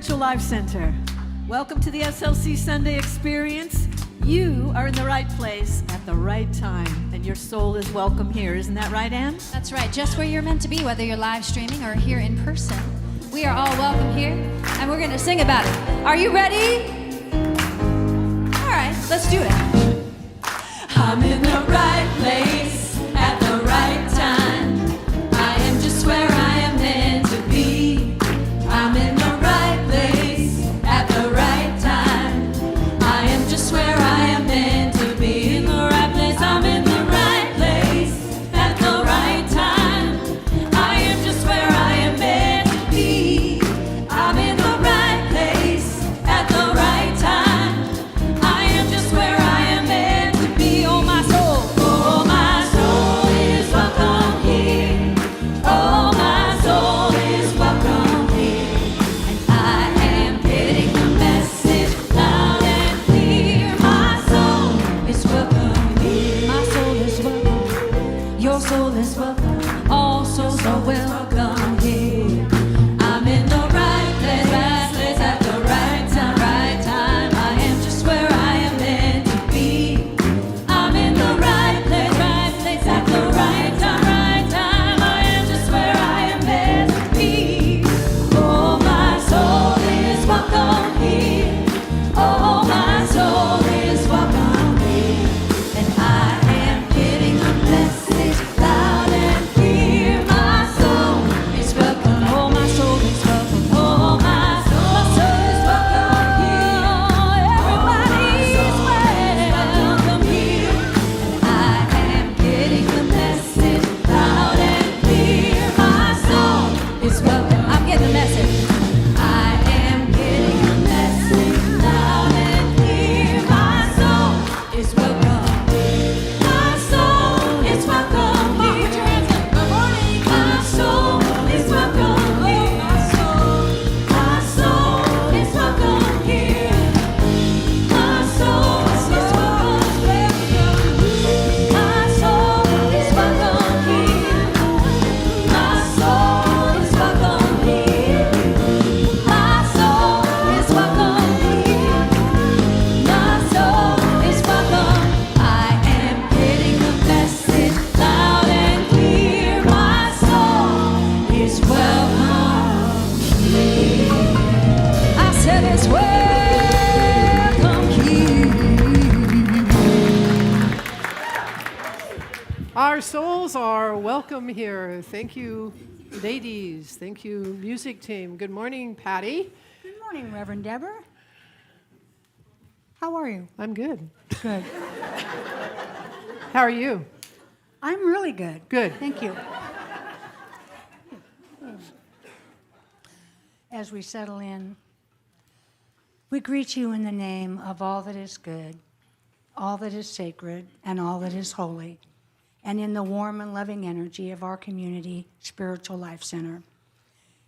Spiritual Life Center. Welcome to the SLC Sunday Experience. You are in the right place at the right time, and your soul is welcome here. Isn't that right, Ann? That's right, just where you're meant to be, whether you're live streaming or here in person. We are all welcome here, and we're going to sing about it. Are you ready? All right, let's do it. I'm in the right place at the right time. I am just where I am meant to be. I'm in the right place at the right time. I am just where I am meant to be. In the right place, I'm in the right place at the right time. I am just where I am meant to be. I'm in the right place at the right time. I am just where I am meant to be. Oh my soul is welcome here. Oh my soul is welcome here. And I am getting the message loud and clear. My soul is welcome here. My soul is welcome. Your soul is welcome. All souls are welcome here. I'm in the right place at the right time. Right time. I am just where I am meant to be. I'm in the right place at the right time. Right time. I am just where I am meant to be. Oh, my soul is welcome here. Oh, my soul is welcome here. And I am getting the message loud and clear. My soul is welcome. Oh, my soul is welcome. Oh, my soul is welcome here. Everybody is welcome here. And I am getting the message loud and clear. My soul is welcome. I'm getting the message. I am getting the message loud and clear. My soul is welcome. My soul is welcome here. Good morning. My soul is welcome here. My soul is welcome here. My soul is welcome here. My soul is welcome here. My soul is welcome here. My soul is welcome here. My soul is welcome. I am getting the message loud and clear. My soul is welcome here. I said it's welcome here. Our souls are welcome here. Thank you, ladies. Thank you, music team. Good morning, Patty. Good morning, Reverend Deborah. How are you? I'm good. Good. How are you? I'm really good. Good. Thank you. As we settle in, we greet you in the name of all that is good, all that is sacred, and all that is holy, and in the warm and loving energy of our community, Spiritual Life Center.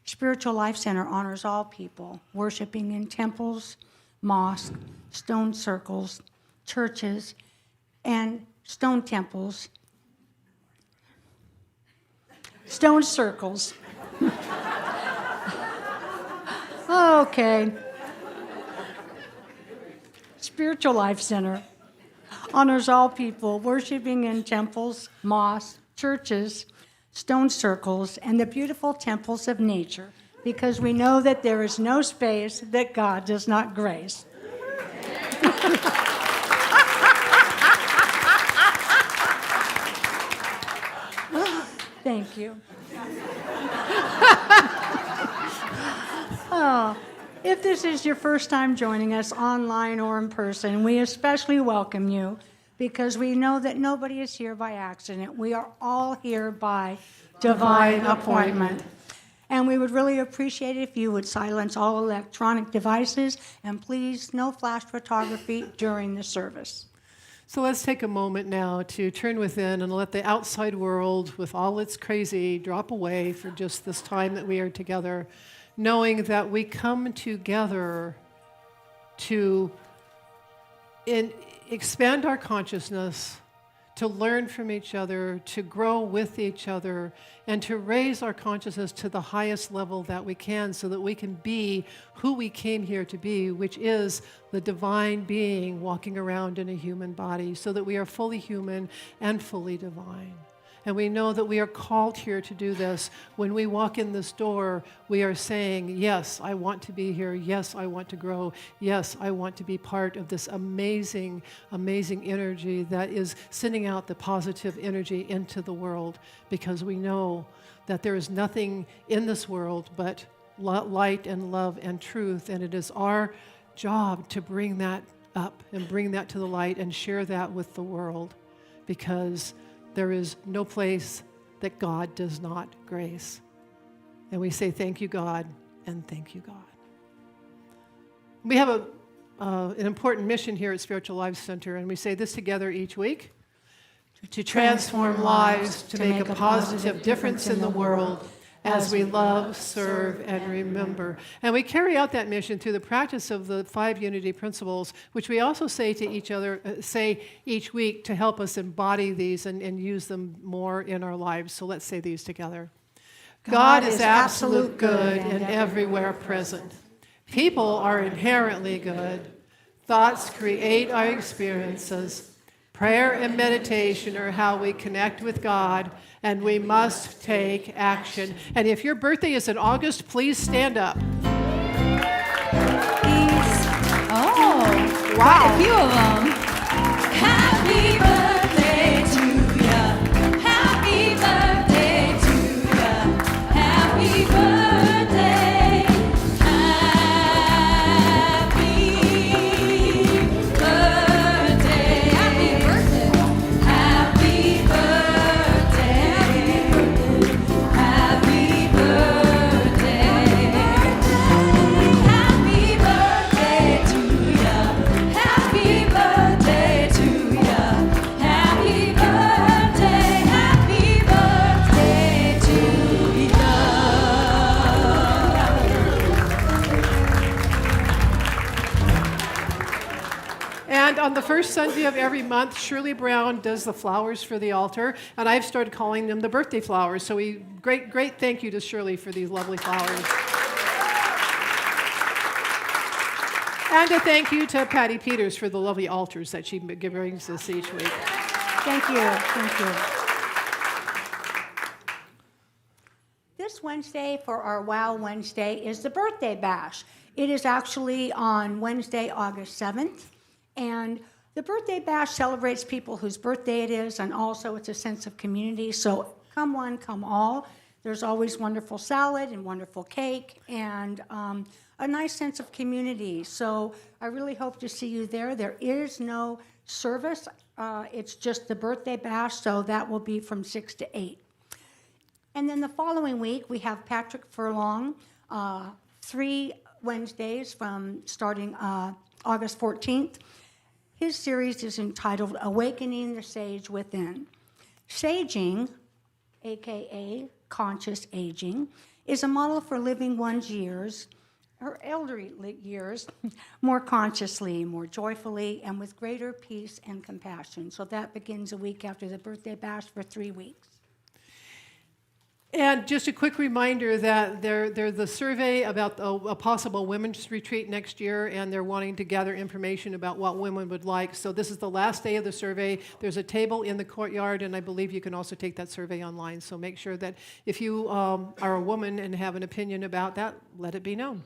Spiritual Life Center honors all people, worshiping in temples, mosques, stone circles, churches, and stone temples, stone circles. Okay. Spiritual Life Center honors all people, worshiping in temples, mosques, churches, stone circles, and the beautiful temples of nature, because we know that there is no space that God does not grace. Thank you. Oh, if this is your first time joining us online or in person, we especially welcome you because we know that nobody is here by accident. We are all here by divine appointment. And we would really appreciate it if you would silence all electronic devices and please no flash photography during the service. So let's take a moment now to turn within and let the outside world, with all its crazy, drop away for just this time that we are together, knowing that we come together to expand our consciousness, to learn from each other, to grow with each other, and to raise our consciousness to the highest level that we can so that we can be who we came here to be, which is the divine being walking around in a human body, so that we are fully human and fully divine. And we know that we are called here to do this. When we walk in this door, we are saying, yes, I want to be here. Yes, I want to grow. Yes, I want to be part of this amazing, amazing energy that is sending out the positive energy into the world, because we know that there is nothing in this world but light and love and truth, and it is our job to bring that up and bring that to the light and share that with the world, because there is no place that God does not grace. And we say, thank you, God, and thank you, God. We have an important mission here at Spiritual Lives Center, and we say this together each week: to transform lives, to make a positive difference in the world as we love, serve, and remember. And we carry out that mission through the practice of the 5 unity principles, which we also say to each other, say each week to help us embody these and use them more in our lives. So let's say these together. God is absolute good and everywhere present. People are inherently good. Thoughts create our experiences. Prayer and meditation are how we connect with God, and we must take action. And if your birthday is in August, please stand up. Oh, Wow. quite a few of them. Happy birthday to ya. Happy birthday to ya. Happy birthday. Happy birthday. Happy birthday. Happy birthday. Happy birthday. Happy birthday to ya. Happy birthday to ya. Happy birthday. Happy birthday to ya. And on the first Sunday of every month, Shirley Brown does the flowers for the altar, and I've started calling them the birthday flowers. So great thank you to Shirley for these lovely flowers. And a thank you to Patty Peters for the lovely altars that she brings us each week. Thank you. Thank you. This Wednesday for our Wow Wednesday is the birthday bash. It is actually on Wednesday, August 7th. And the birthday bash celebrates people whose birthday it is, and also it's a sense of community. So come one, come all. There's always wonderful salad and wonderful cake and a nice sense of community. So I really hope to see you there. There is no service. It's just the birthday bash, so that will be from 6 to 8. And then the following week, we have Patrick Furlong, 3 Wednesdays from starting August 14th. His series is entitled Awakening the Sage Within. Saging, aka conscious aging, is a model for living one's years, her elderly years, more consciously, more joyfully, and with greater peace and compassion. So that begins a week after the birthday bash for 3 weeks. And just a quick reminder that there's a survey about a possible women's retreat next year, and they're wanting to gather information about what women would like. So this is the last day of the survey. There's a table in the courtyard, and I believe you can also take that survey online. So make sure that if you are a woman and have an opinion about that, let it be known.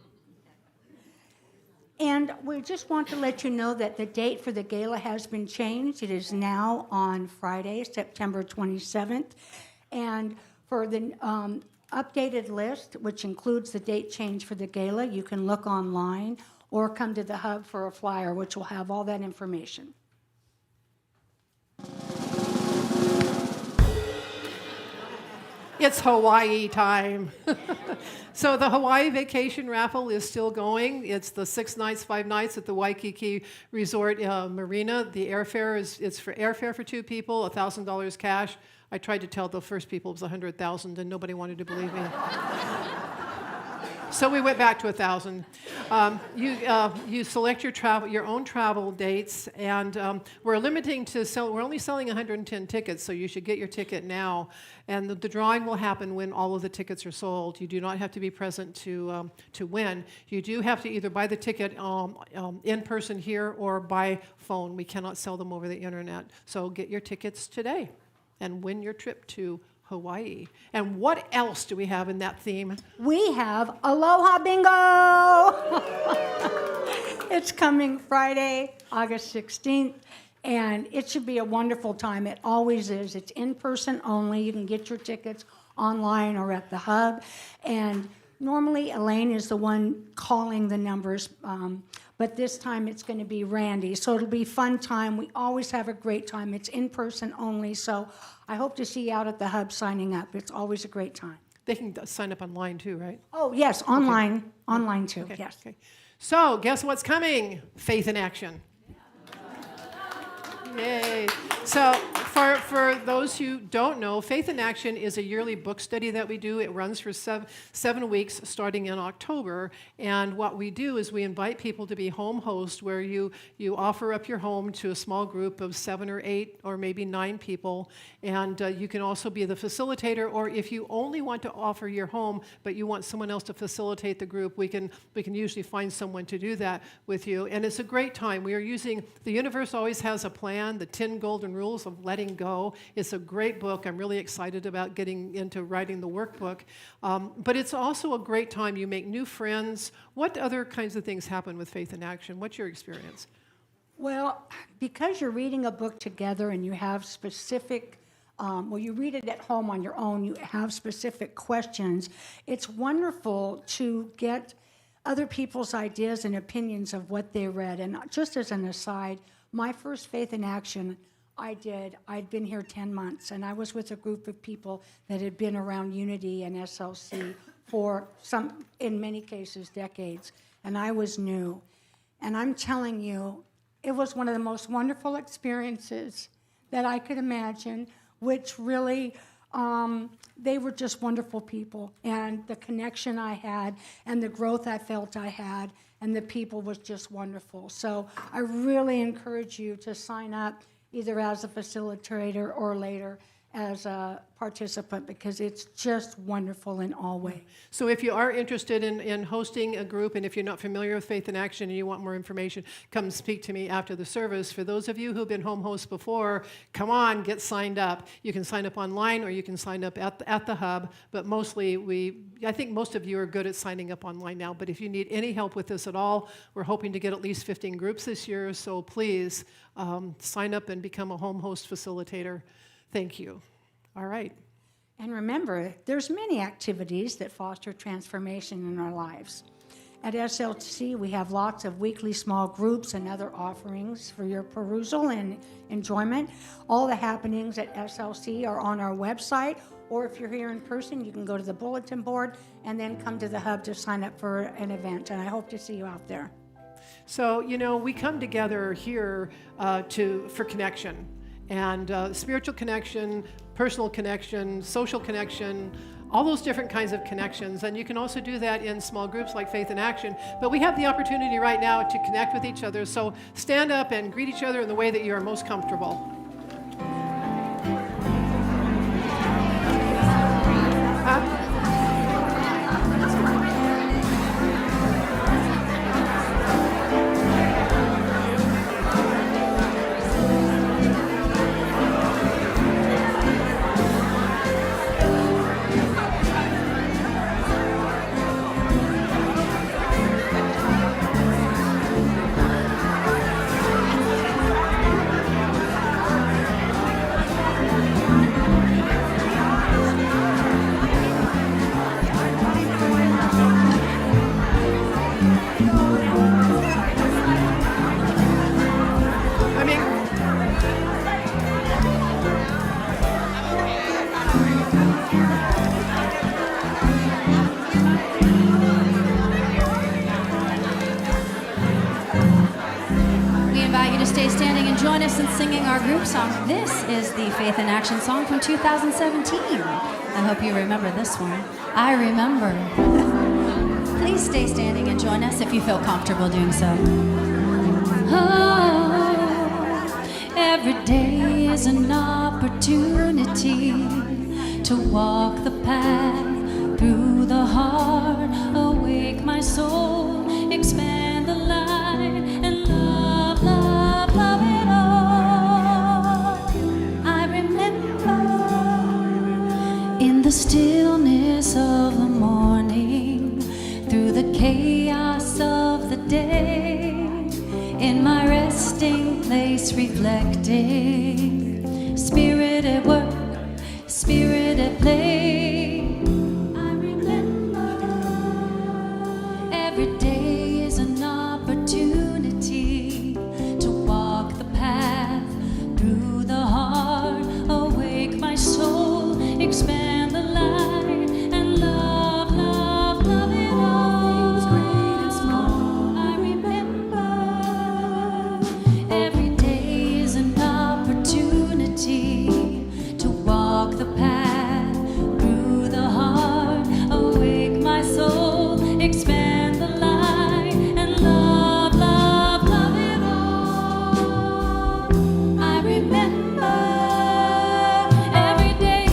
And we just want to let you know that the date for the gala has been changed. It is now on Friday, September 27th. And for the updated list, which includes the date change for the gala, you can look online or come to the hub for a flyer, which will have all that information. It's Hawaii time. So the Hawaii vacation raffle is still going. It's the 6 nights, 5 nights at the Waikiki Resort Marina. The airfare it's for airfare for 2 people, $1,000 cash. I tried to tell the first people it was $100,000, and nobody wanted to believe me. So we went back to 1,000. You select your own travel dates, and we're only selling 110 tickets, so you should get your ticket now. And the drawing will happen when all of the tickets are sold. You do not have to be present to win. You do have to either buy the ticket in person here or by phone. We cannot sell them over the internet. So get your tickets today and win your trip to Hawaii. And what else do we have in that theme? We have Aloha Bingo! It's coming Friday, August 16th, and it should be a wonderful time. It always is. It's in person only. You can get your tickets online or at the hub. And normally Elaine is the one calling the numbers, but this time it's going to be Randy. So it'll be a fun time. We always have a great time. It's in person only. So I hope to see you out at the hub signing up. It's always a great time. They can sign up online too, right? Oh, yes, online. Okay. Online too, okay. Yes. Okay. So guess what's coming? Faith in Action. Yay. So for those who don't know, Faith in Action is a yearly book study that we do. It runs for 7 weeks starting in October. And what we do is we invite people to be home host, where you offer up your home to a small group of 7 or 8 or maybe 9 people. And you can also be the facilitator, or if you only want to offer your home but you want someone else to facilitate the group, we can usually find someone to do that with you. And it's a great time. We are using The Universe Always Has a Plan, the 10 Golden Rules of Letting Go. It's a great book. I'm really excited about getting into writing the workbook. But it's also a great time. You make new friends. What other kinds of things happen with Faith in Action? What's your experience? Well, because you're reading a book together and you have specific, you read it at home on your own, you have specific questions, it's wonderful to get other people's ideas and opinions of what they read. And just as an aside, my first Faith in Action I'd been here 10 months, and I was with a group of people that had been around Unity and SLC for in many cases, decades, and I was new. And I'm telling you, it was one of the most wonderful experiences that I could imagine, which really, they were just wonderful people. And the connection I had and the growth I felt I had and the people was just wonderful. So I really encourage you to sign up either as a facilitator or later as a participant, because it's just wonderful in all ways. So if you are interested in hosting a group, and if you're not familiar with Faith in Action and you want more information, come speak to me after the service. For those of you who've been home hosts before, come on, get signed up. You can sign up online or you can sign up at the hub, but mostly I think most of you are good at signing up online now, but if you need any help with this at all, we're hoping to get at least 15 groups this year, so please sign up and become a home host facilitator. Thank you. All right. And remember, there's many activities that foster transformation in our lives. At SLC, we have lots of weekly small groups and other offerings for your perusal and enjoyment. All the happenings at SLC are on our website, or if you're here in person, you can go to the bulletin board and then come to the hub to sign up for an event, and I hope to see you out there. So, we come together here for connection. And spiritual connection, personal connection, social connection, all those different kinds of connections. And you can also do that in small groups like Faith in Action. But we have the opportunity right now to connect with each other. So stand up and greet each other in the way that you are most comfortable. Join us in singing our group song. This is the Faith in Action song from 2017. I hope you remember this one. I remember. please stay standing and join us if you feel comfortable doing so. Oh, every day is an opportunity to walk the path through the heart, awake my soul, expand the light, and love, love, love it all. I remember in the stillness of the morning, through the chaos of the day, in my resting place reflecting, spirit at work, spirit at play. I remember every day is an opportunity to walk the path through the heart, awake my soul, expand the light, and love, love, love it all. Things great and small. I remember every day is an opportunity to walk the path through the heart, awake my soul, expand the light, and love, love, love it all. I remember every day,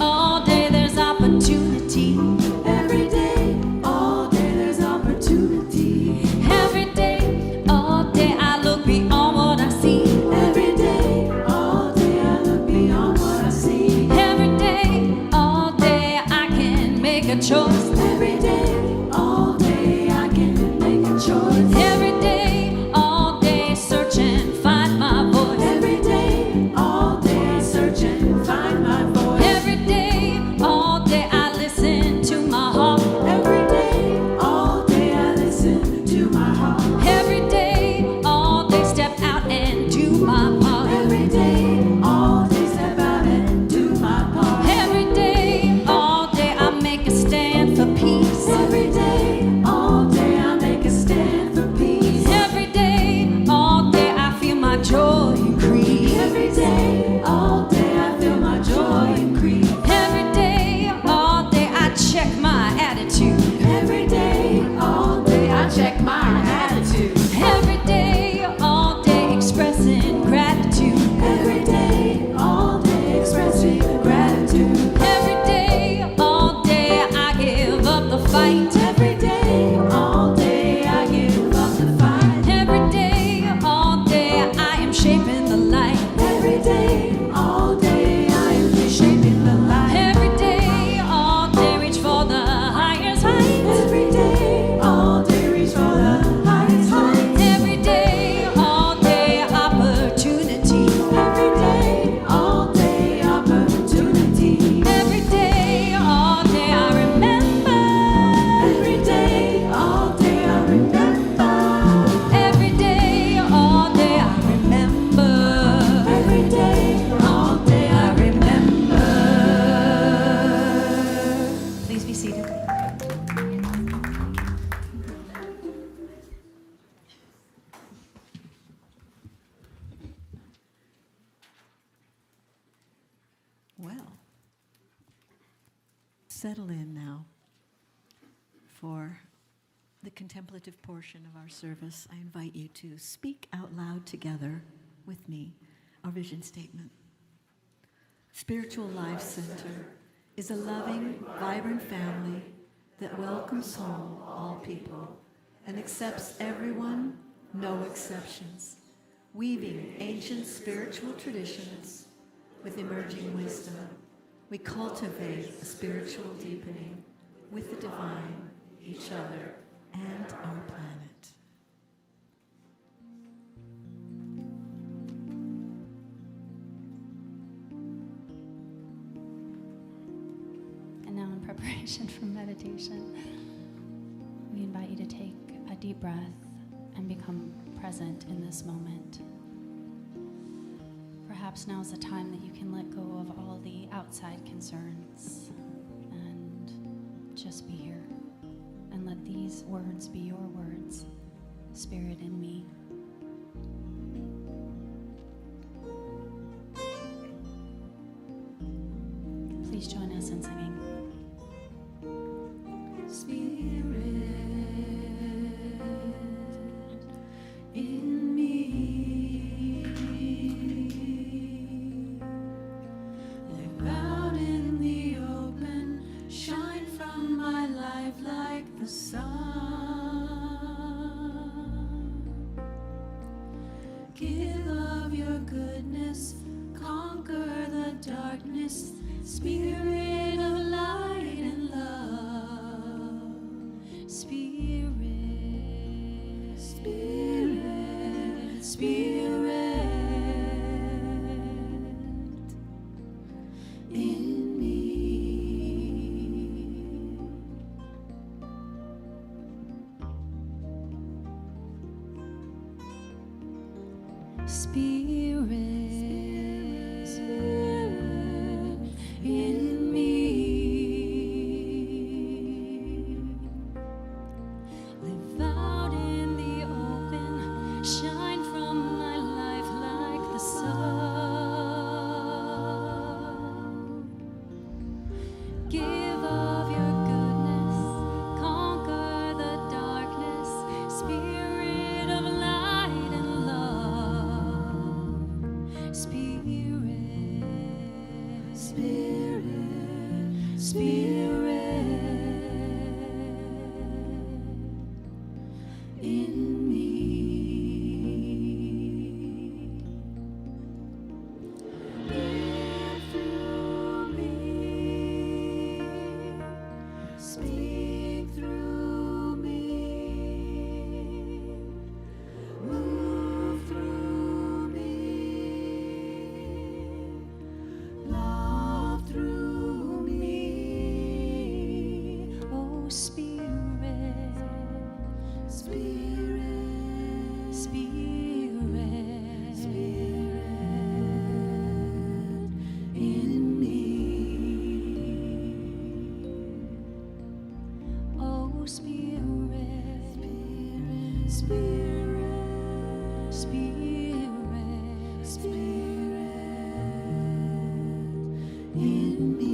all day there's opportunity. Every day, all day there's opportunity. Every day, all day I look beyond what I see. Every day, all day I look beyond what I see. Every day, all day I can make a choice. Every day, all day I can make a choice. Every day, all day search and find my voice. Every day, all day search and find my voice. Every day, all day I listen to my heart. Every day, all day I listen to my heart. Every day, all day step out and do my part. Every day, all day step out and do my part. Every day, all day I make a stand for peace. Every day, all day I make a stand for peace. Every day, all day I feel my joy increase. Every day, all day I feel my joy increase. Every day, all day I check my attitude. Every day, all day I check my attitude. Every day, all day expressing gratitude. Every day, all day expressing gratitude. Every day, all day I give up the fight. Every day, all day I give up the fight. Every day, all day I am shaping the light. Every day, all day I am shaping the light. Every day, all day reach for the highest height. Every day, all day reach for the highest height. Every day, all day opportunity. Every day, all day opportunity. Every day, all day I remember. Every day, all day I remember. Every day, all day I remember. Every day, all day I remember. Please be seated. Well, settle in now for the contemplative portion of our service. I invite you to speak out loud together with me our vision statement. Spiritual Life Center is a loving, vibrant family that welcomes home all people and accepts everyone, no exceptions, weaving ancient spiritual traditions with emerging wisdom. We cultivate a spiritual deepening with the divine, each other, and our planet. And now, in preparation for meditation, we invite you to take a deep breath and become present in this moment. Perhaps now is the time that you can let go of all the outside concerns and just be here. And let these words be your words, Spirit in me. Please join us in singing. Spirit in me. Live out in the open, shine from my life like the sun. Give of your goodness, conquer the darkness, spirit of light and love. Spirit, spirit, spirit in me. Live through me, speak through me, move through me, love through me. Oh, Spirit, Spirit, Spirit, Spirit in me. Oh, Spirit, Spirit, Spirit, Spirit, Spirit in me.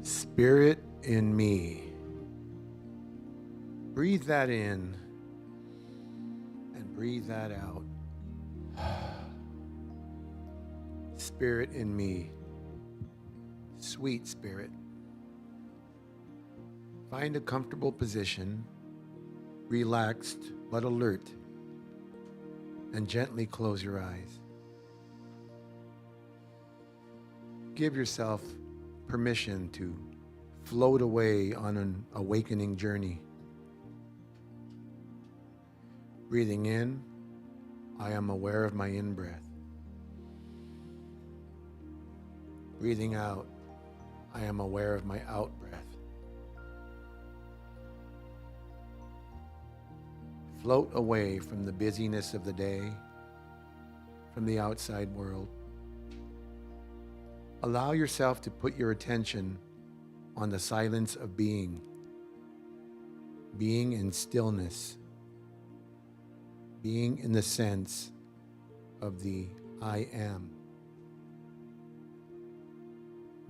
Spirit in me. Breathe that in and breathe that out. Spirit in me. Sweet Spirit. Find a comfortable position, relaxed but alert, and gently close your eyes. Give yourself permission to float away on an awakening journey. Breathing in, I am aware of my in-breath. Breathing out, I am aware of my out-breath. Float away from the busyness of the day, from the outside world. Allow yourself to put your attention on the silence of being in stillness, being in the sense of the I am.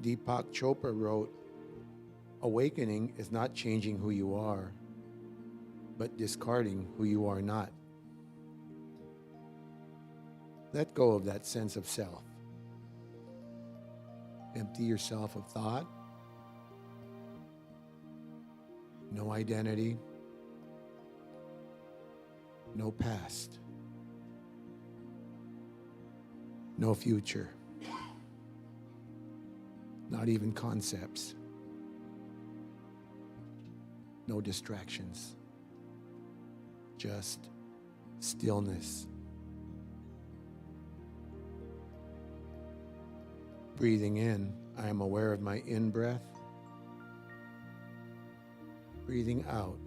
Deepak Chopra wrote, "Awakening is not changing who you are, but discarding who you are not." Let go of that sense of self. Empty yourself of thought, no identity, no past, no future, not even concepts, no distractions, just stillness. Breathing in, I am aware of my in-breath. Breathing out,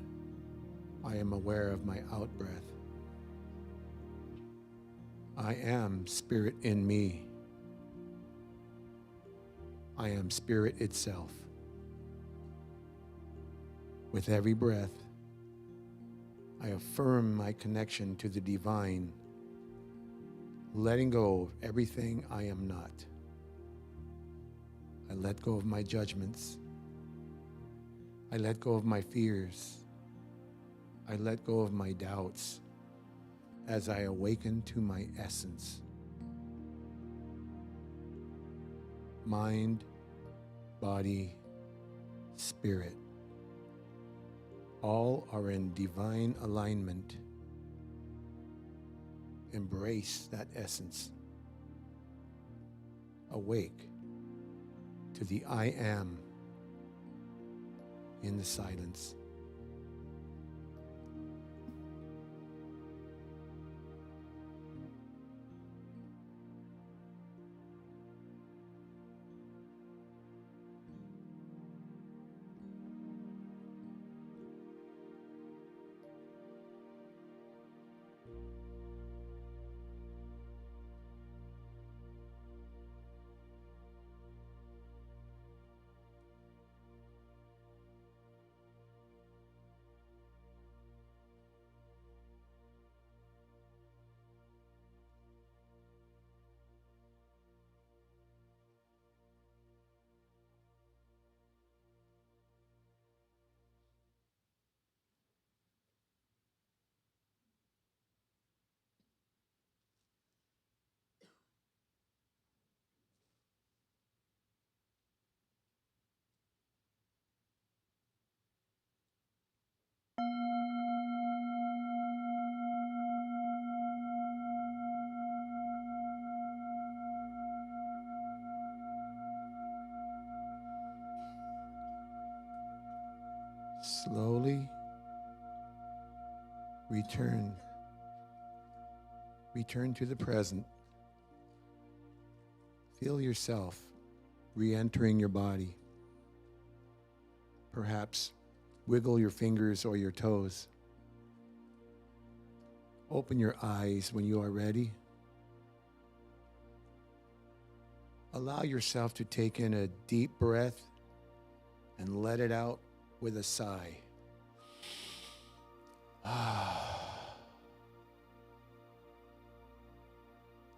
I am aware of my out-breath. I am spirit in me. I am spirit itself. With every breath, I affirm my connection to the divine, letting go of everything I am not. I let go of my judgments. I let go of my fears. I let go of my doubts as I awaken to my essence. Mind, body, spirit, all are in divine alignment. Embrace that essence. Awake to the I am in the silence. Slowly return. Return to the present. Feel yourself re-entering your body. Perhaps wiggle your fingers or your toes. Open your eyes when you are ready. Allow yourself to take in a deep breath and let it out with a sigh.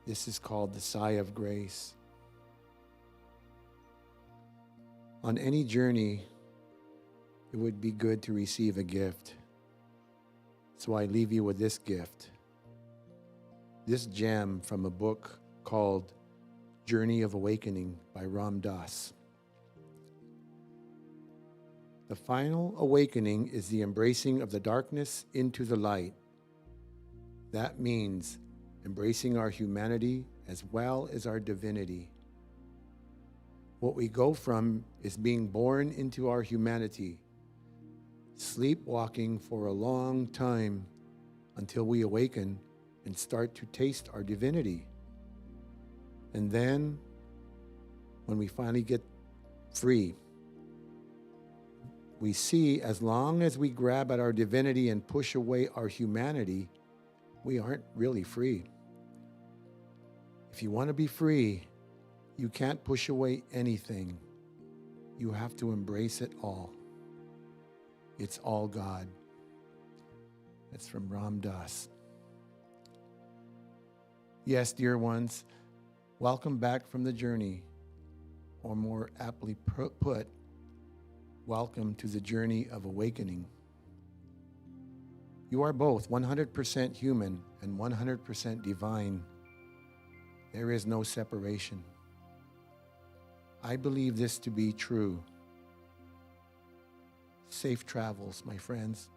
This is called the sigh of grace. On any journey, it would be good to receive a gift. So I leave you with this gift. This gem from a book called Journey of Awakening by Ram Dass. The final awakening is the embracing of the darkness into the light. That means embracing our humanity as well as our divinity. What we go from is being born into our humanity, sleepwalking for a long time until we awaken and start to taste our divinity. And then, when we finally get free, we see as long as we grab at our divinity and push away our humanity, we aren't really free. If you want to be free, you can't push away anything. You have to embrace it all. It's all God. That's from Ram Dass. Yes, dear ones, welcome back from the journey, or more aptly put, welcome to the journey of awakening. You are both 100% human and 100% divine. There is no separation. I believe this to be true. Safe travels, my friends.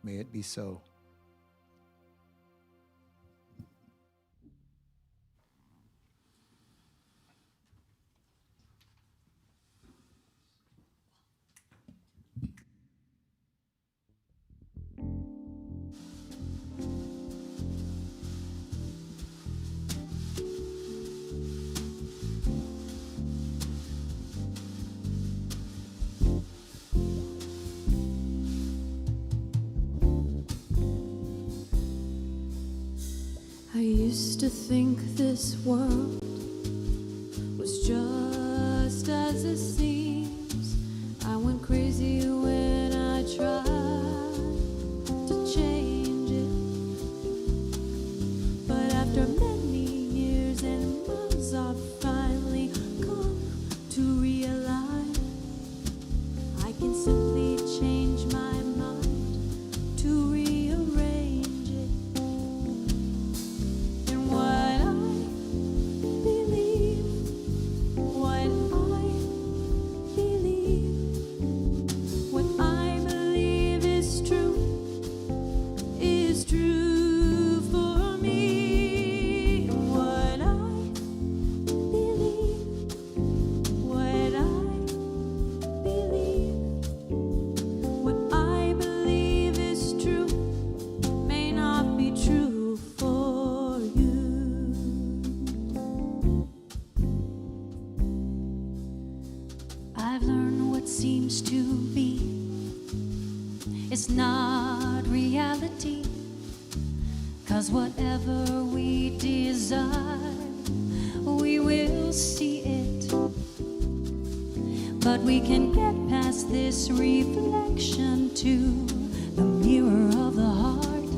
May it be so. I used to think this world was just as it seems. I went crazy when I tried to change it. But after many years and months, I've finally come to realize I can simply change my mind to rearrange it. And what I believe, what I believe is true for me. What I believe, what I believe is true may not be true for you. I've learned what seems to be is not reality. 'Cause whatever we desire, we will see it. But we can get past this reflection to the mirror of the heart,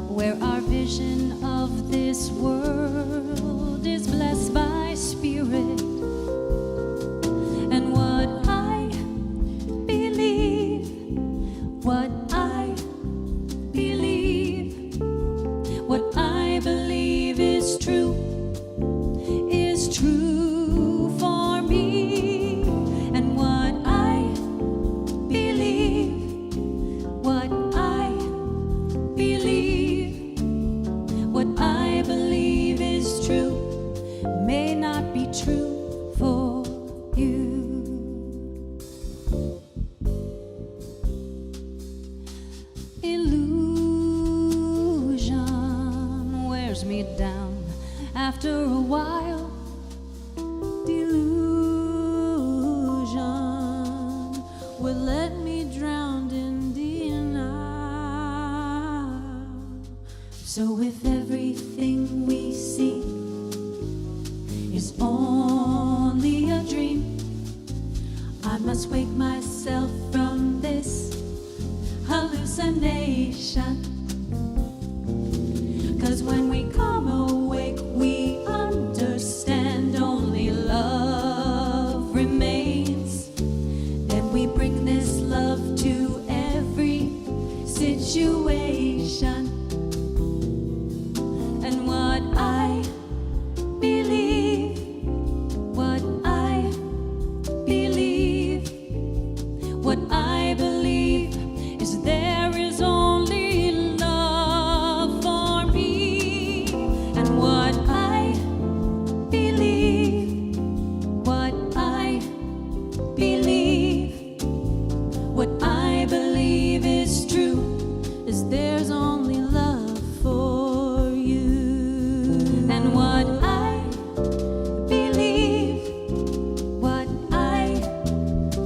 where our vision of this world is blessed by spirit. And what I believe, what I believe, what I believe is true for me. And what I believe after a while, delusion would let me drown in denial. So if everything we see is only a dream, I must wake myself from this hallucination. 'Cause when we come awake, we understand only love remains. Then we bring this love to every situation. And what I believe, what I believe, what I believe is there is only love for me. And what I believe, what I believe, what I believe is true, is there's only love for you. And what I believe, what I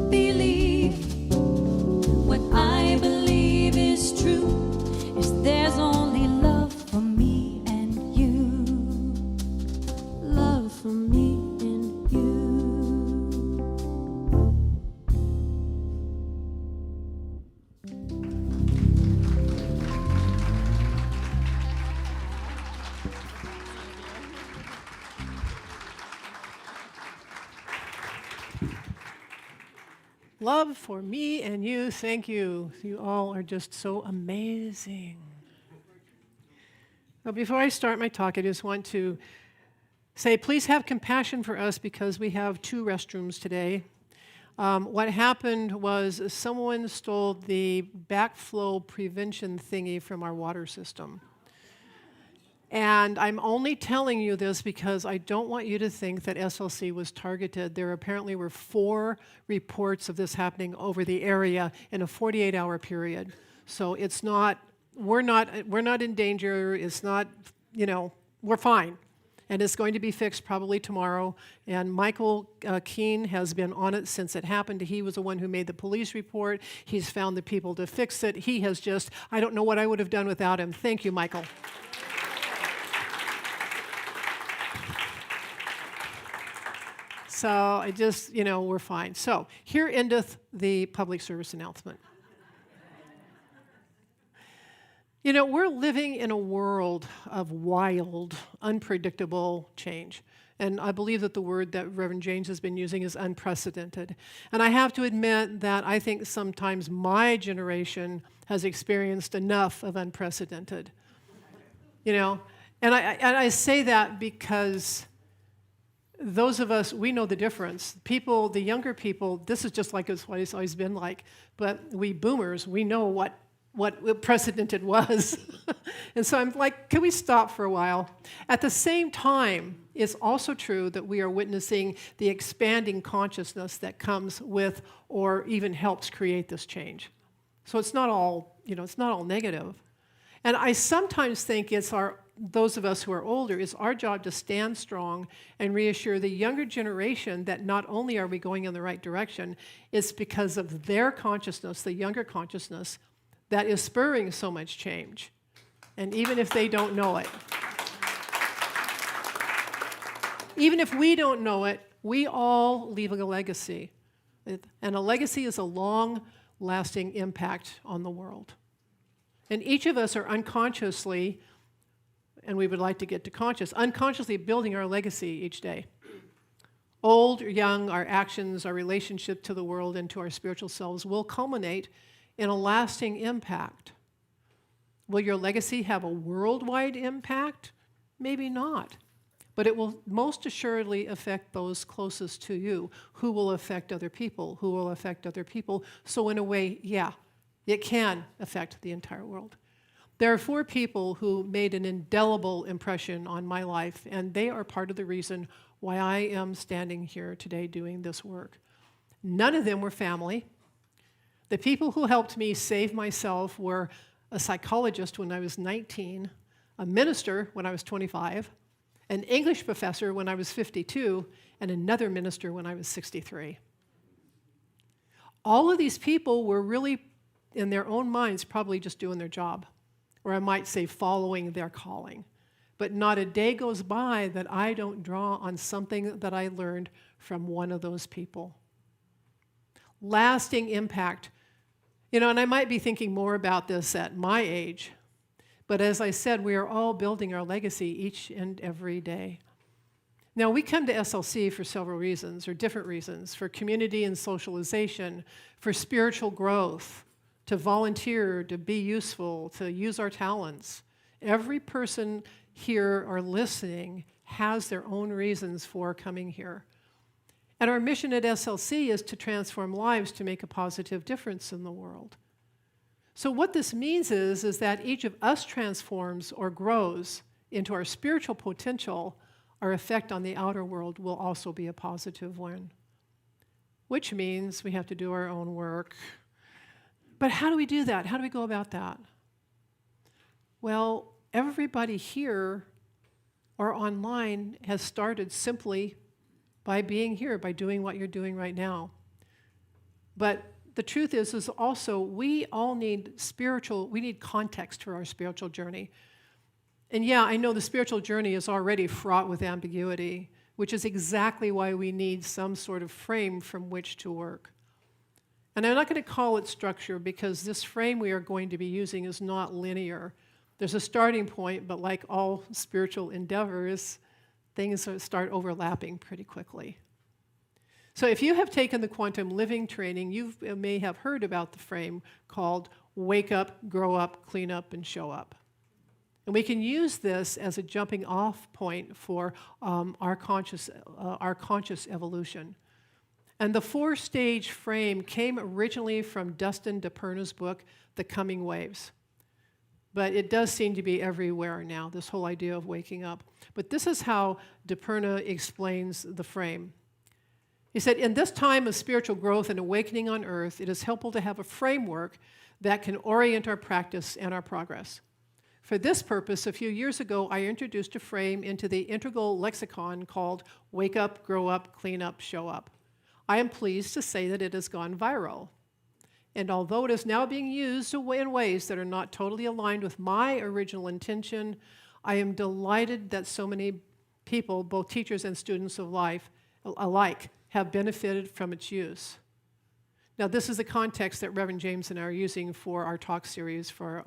believe, what I believe is true, is there's only love for me and you. Love for me and you. Love for me and you. Thank you. You all are just so amazing. Well, before I start my talk, I just want to say, please have compassion for us because we have 2 restrooms today. What happened was someone stole the backflow prevention thingy from our water system. And I'm only telling you this because I don't want you to think that SLC was targeted. There apparently were 4 reports of this happening over the area in a 48-hour period. So it's not, we're not in danger. It's not, we're fine. And it's going to be fixed probably tomorrow. And Michael Keene has been on it since it happened. He was the one who made the police report. He's found the people to fix it. He has just, I don't know what I would have done without him. Thank you, Michael. So I just, we're fine. So here endeth the public service announcement. We're living in a world of wild, unpredictable change. And I believe that the word that Reverend James has been using is unprecedented. And I have to admit that I think sometimes my generation has experienced enough of unprecedented. And I say that because those of us, we know the difference. People, the younger people, this is just like it's what it's always been like. But we boomers, we know what precedented was. And so I'm like, can we stop for a while? At the same time, it's also true that we are witnessing the expanding consciousness that comes with or even helps create this change. So it's not all, it's not all negative. And I sometimes think it's those of us who are older, it's our job to stand strong and reassure the younger generation that not only are we going in the right direction, it's because of their consciousness, the younger consciousness, that is spurring so much change. And even if they don't know it. Even if we don't know it, we all leave a legacy. And a legacy is a long-lasting impact on the world. And each of us are unconsciously, and we would like to get to conscious, unconsciously building our legacy each day. Old or young, our actions, our relationship to the world and to our spiritual selves will culminate in a lasting impact. Will your legacy have a worldwide impact? Maybe not. But it will most assuredly affect those closest to you, who will affect other people, who will affect other people. So in a way, yeah, it can affect the entire world. There are 4 people who made an indelible impression on my life, and they are part of the reason why I am standing here today doing this work. None of them were family. The people who helped me save myself were a psychologist when I was 19, a minister when I was 25, an English professor when I was 52, and another minister when I was 63. All of these people were really, in their own minds, probably just doing their job, or I might say following their calling. But not a day goes by that I don't draw on something that I learned from one of those people. Lasting impact. You know, and I might be thinking more about this at my age, but as I said, we are all building our legacy each and every day. Now, we come to SLC for several reasons, or different reasons, for community and socialization, for spiritual growth, to volunteer, to be useful, to use our talents. Every person here or listening has their own reasons for coming here. And our mission at SLC is to transform lives to make a positive difference in the world. So what this means is that each of us transforms or grows into our spiritual potential. Our effect on the outer world will also be a positive one, which means we have to do our own work. But how do we do that? How do we go about that? Well, everybody here or online has started simply by being here, by doing what you're doing right now. But the truth is also we all need we need context for our spiritual journey. And yeah, I know the spiritual journey is already fraught with ambiguity, which is exactly why we need some sort of frame from which to work. And I'm not going to call it structure because this frame we are going to be using is not linear. There's a starting point, but like all spiritual endeavors, things start overlapping pretty quickly. So if you have taken the quantum living training, you may have heard about the frame called wake up, grow up, clean up, and show up. And we can use this as a jumping off point for our conscious evolution. And the 4-stage frame came originally from Dustin DePerna's book, The Coming Waves. But it does seem to be everywhere now, this whole idea of waking up. But this is how DePerna explains the frame. He said, in this time of spiritual growth and awakening on earth, it is helpful to have a framework that can orient our practice and our progress. For this purpose, a few years ago, I introduced a frame into the integral lexicon called Wake Up, Grow Up, Clean Up, Show Up. I am pleased to say that it has gone viral. And although it is now being used in ways that are not totally aligned with my original intention, I am delighted that so many people, both teachers and students of life alike, have benefited from its use. Now, this is the context that Reverend James and I are using for our talk series for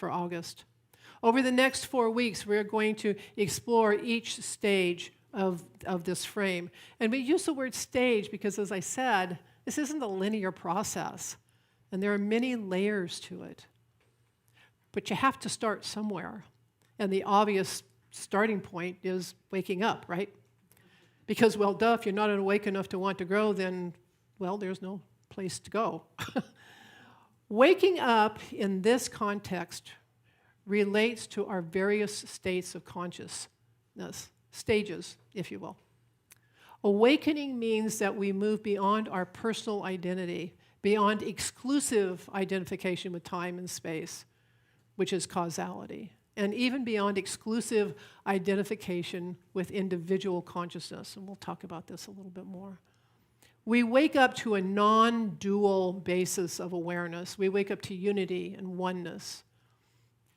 August. Over the next 4 weeks, we're going to explore each stage of this frame. And we use the word stage because, as I said, this isn't a linear process, and there are many layers to it. But you have to start somewhere, and the obvious starting point is waking up, right? Because, well, duh, if you're not awake enough to want to grow, then, well, there's no place to go. Waking up in this context relates to our various states of consciousness, stages, if you will. Awakening means that we move beyond our personal identity, beyond exclusive identification with time and space, which is causality, and even beyond exclusive identification with individual consciousness, and we'll talk about this a little bit more. We wake up to a non-dual basis of awareness. We wake up to unity and oneness.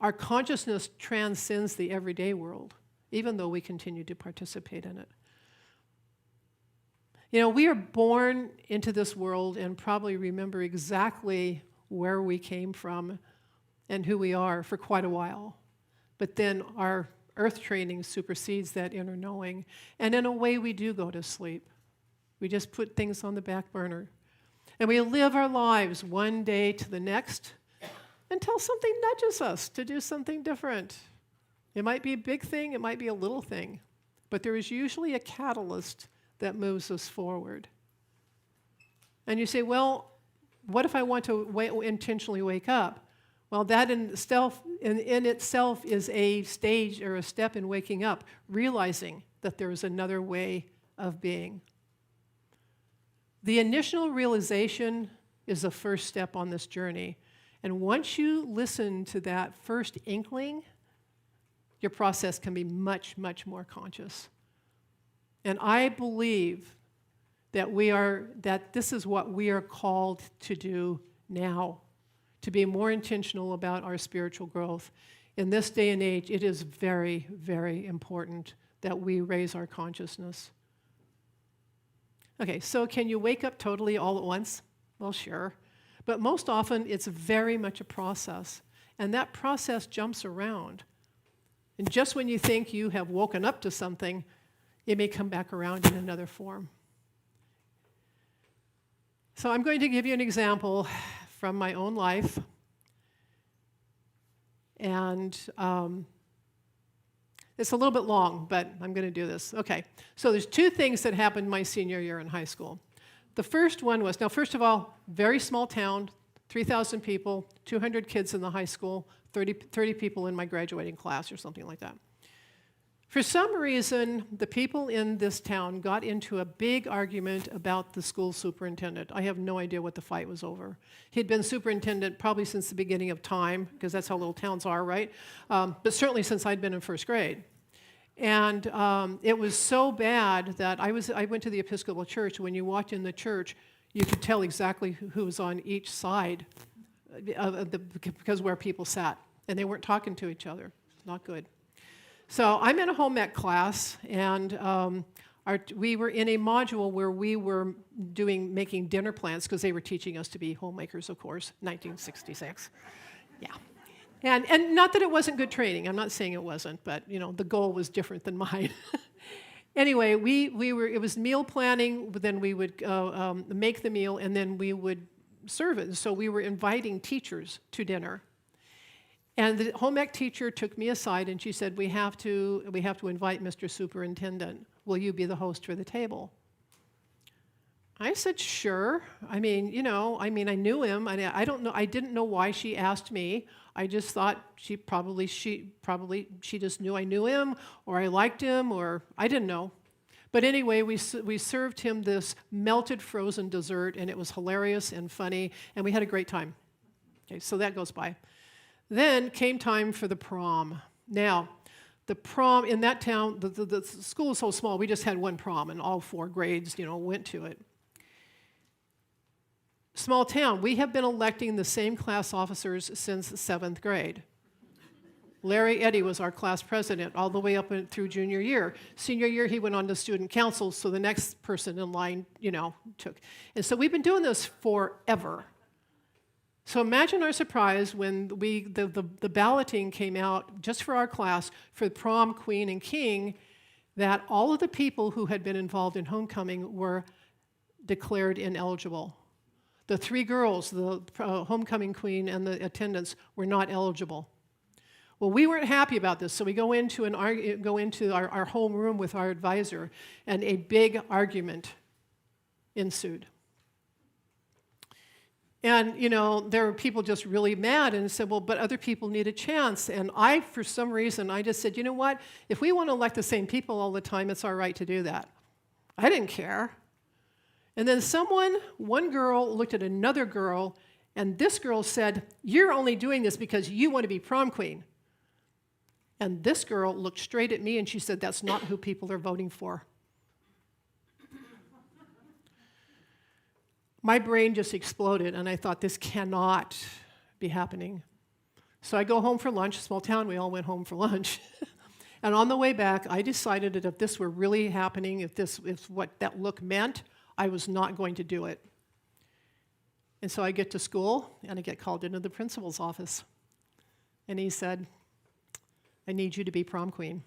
Our consciousness transcends the everyday world, even though we continue to participate in it. You know, we are born into this world and probably remember exactly where we came from and who we are for quite a while. But then our earth training supersedes that inner knowing, and in a way we do go to sleep. We just put things on the back burner. And we live our lives one day to the next until something nudges us to do something different. It might be a big thing, it might be a little thing, but there is usually a catalyst that moves us forward. And you say, well, what if I want to intentionally wake up? Well, that in itself is a stage or a step in waking up, realizing that there is another way of being. The initial realization is the first step on this journey. And once you listen to that first inkling, your process can be much, much more conscious. And I believe that this is what we are called to do now, to be more intentional about our spiritual growth. In this day and age, it is very, very important that we raise our consciousness. Okay, so can you wake up totally all at once? Well, sure. But most often, it's very much a process. And that process jumps around. And just when you think you have woken up to something, it may come back around in another form. So I'm going to give you an example from my own life. And it's a little bit long, but I'm going to do this. Okay, so there's two things that happened my senior year in high school. The first one was, now first of all, very small town, 3,000 people, 200 kids in the high school, 30 people in my graduating class or something like that. For some reason, the people in this town got into a big argument about the school superintendent. I have no idea what the fight was over. He'd been superintendent probably since the beginning of time, because that's how little towns are, right? But certainly since I'd been in first grade. And it was so bad that I went to the Episcopal Church. When you walked in the church, you could tell exactly who was on each side because where people sat. And they weren't talking to each other. Not good. So I'm in a home ec class, and we were in a module where we were making dinner plans, because they were teaching us to be homemakers, of course, 1966. Yeah. And not that it wasn't good training. I'm not saying it wasn't, but the goal was different than mine. Anyway, it was meal planning. Then we would make the meal, and then we would serve it. So we were inviting teachers to dinner. And the home ec teacher took me aside, and she said, we have to invite Mr. Superintendent. Will you be the host for the table? I said, sure. I knew him. I don't know. I didn't know why she asked me. I just thought she just knew I knew him, or I liked him, or I didn't know. But anyway, we served him this melted frozen dessert, and it was hilarious and funny, and we had a great time. Okay, so that goes by. Then came time for the prom. Now, the prom in that town, the school is so small, we just had one prom, and all 4 grades, went to it. Small town, we have been electing the same class officers since 7th grade. Larry Eddy was our class president all the way up through junior year. Senior year, he went on to student council, so the next person in line, took. And so we've been doing this forever. So imagine our surprise when the balloting came out just for our class for prom, queen, and king, that all of the people who had been involved in homecoming were declared ineligible. The 3 girls, the homecoming queen and the attendants, were not eligible. Well, we weren't happy about this, so we go into our home room with our advisor, and a big argument ensued. And, there were people just really mad and said, well, but other people need a chance. And for some reason, I just said, you know what? If we want to elect the same people all the time, it's our right to do that. I didn't care. And then one girl looked at another girl, and this girl said, you're only doing this because you want to be prom queen. And this girl looked straight at me, and she said, that's not who people are voting for. My brain just exploded, and I thought, this cannot be happening. So I go home for lunch. Small town, we all went home for lunch. And on the way back, I decided that if this were really happening, if what that look meant, I was not going to do it. And so I get to school, and I get called into the principal's office. And he said, I need you to be prom queen.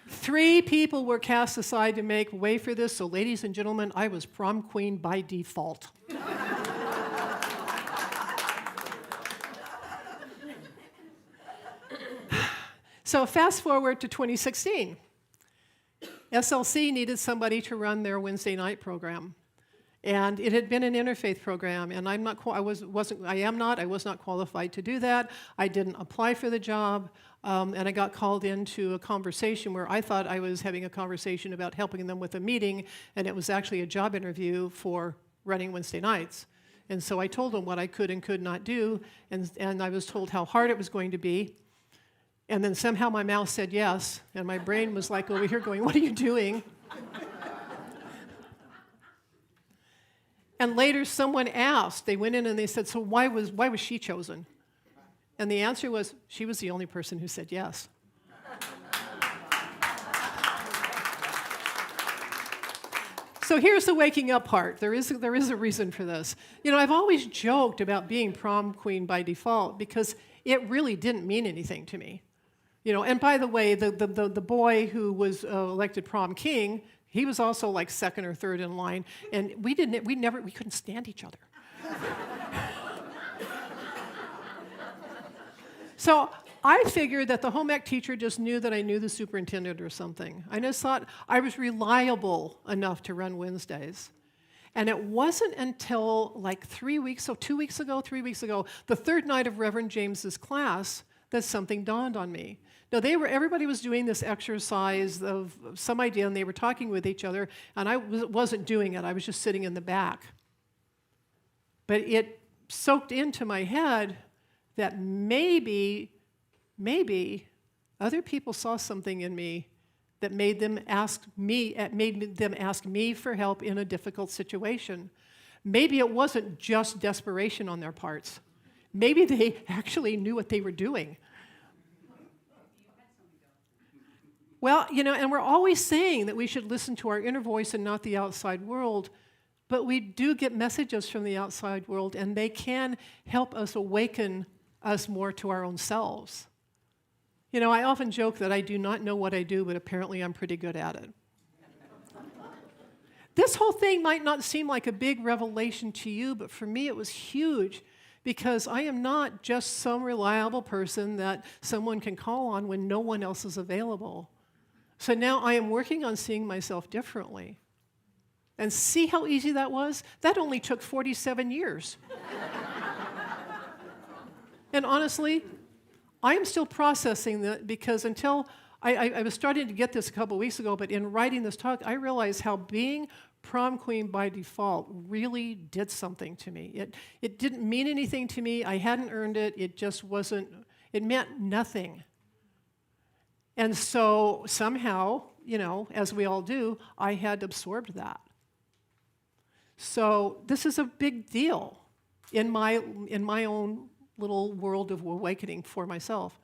Three people were cast aside to make way for this, so ladies and gentlemen, I was prom queen by default. So fast forward to 2016. SLC needed somebody to run their Wednesday night program. And it had been an interfaith program, and I was not qualified to do that. I didn't apply for the job, and I got called into a conversation where I thought I was having a conversation about helping them with a meeting, and it was actually a job interview for running Wednesday nights. And so I told him what I could and could not do, and I was told how hard it was going to be. And then somehow my mouth said yes, and my brain was like over here going, what are you doing? And later someone asked, they went in and they said, so why was she chosen? And the answer was, she was the only person who said yes. So here's the waking up part. There is a reason for this. You know, I've always joked about being prom queen by default because it really didn't mean anything to me. You know, and by the way, the boy who was elected prom king, he was also like second or third in line, and we couldn't stand each other. So I figured that the home ec teacher just knew that I knew the superintendent or something. I just thought I was reliable enough to run Wednesdays. And it wasn't until like 3 weeks ago, the third night of Reverend James's class, that something dawned on me. Now, everybody was doing this exercise of some idea, and they were talking with each other, and I wasn't doing it. I was just sitting in the back. But it soaked into my head that maybe other people saw something in me that made them ask me for help in a difficult situation. Maybe it wasn't just desperation on their parts. Maybe they actually knew what they were doing. Well, you know, and we're always saying that we should listen to our inner voice and not the outside world, but we do get messages from the outside world, and they can help us awaken us more to our own selves. You know, I often joke that I do not know what I do, but apparently I'm pretty good at it. This whole thing might not seem like a big revelation to you, but for me it was huge, because I am not just some reliable person that someone can call on when no one else is available. So now I am working on seeing myself differently. And see how easy that was? That only took 47 years. And honestly, I am still processing that, because until I was starting to get this a couple weeks ago, but in writing this talk, I realized how being prom queen by default really did something to me. It didn't mean anything to me. I hadn't earned it. It just wasn't, it meant nothing. And so somehow, you know, as we all do, I had absorbed that. So this is a big deal in my own little world of awakening for myself.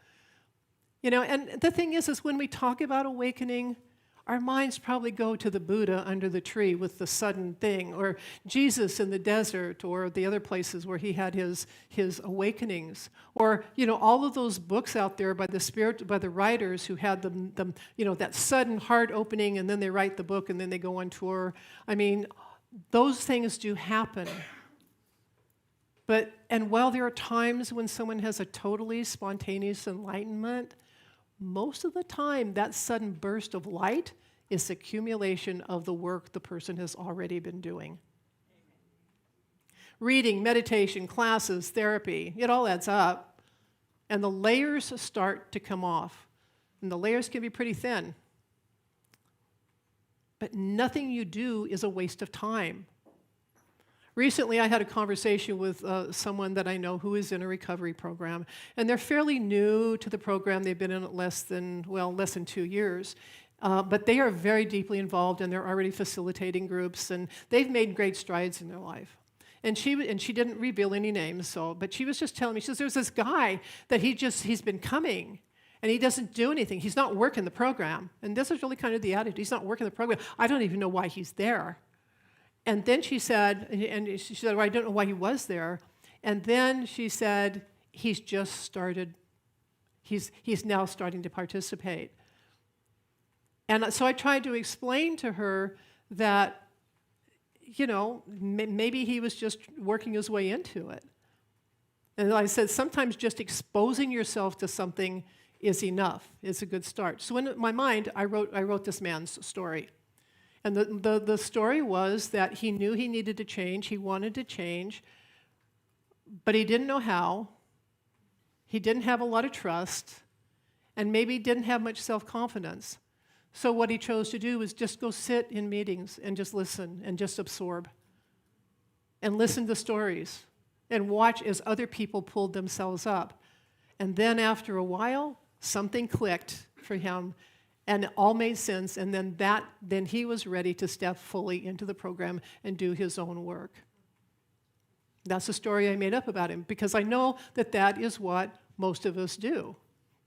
You know, and the thing is when we talk about awakening, our minds probably go to the Buddha under the tree with the sudden thing, or Jesus in the desert, or the other places where he had his awakenings, or, you know, all of those books out there by the writers who had them, you know, that sudden heart opening, and then they write the book, and then they go on tour. I mean, those things do happen. And while there are times when someone has a totally spontaneous enlightenment, most of the time that sudden burst of light is accumulation of the work the person has already been doing. Reading, meditation, classes, therapy, it all adds up. And the layers start to come off. And the layers can be pretty thin. But nothing you do is a waste of time. Recently, I had a conversation with someone that I know who is in a recovery program, and they're fairly new to the program. They've been in it less than 2 years, but they are very deeply involved, and they're already facilitating groups, and they've made great strides in their life. And she didn't reveal any names, but she was just telling me, she says, there's this guy that he's been coming, and he doesn't do anything. He's not working the program. And this is really kind of the attitude. He's not working the program. I don't even know why he's there. And then she said, well, I don't know why he was there. And then she said, he's now starting to participate. And so I tried to explain to her that, you know, maybe he was just working his way into it. And I said, sometimes just exposing yourself to something is enough. It's a good start. So in my mind, I wrote this man's story. And the story was that he knew he needed to change, he wanted to change, but he didn't know how. He didn't have a lot of trust, and maybe didn't have much self-confidence. So what he chose to do was just go sit in meetings and just listen and just absorb. and listened to stories and watched as other people pulled themselves up. And then after a while, something clicked for him and it all made sense. And then he was ready to step fully into the program and do his own work. That's the story I made up about him because I know that that is what most of us do.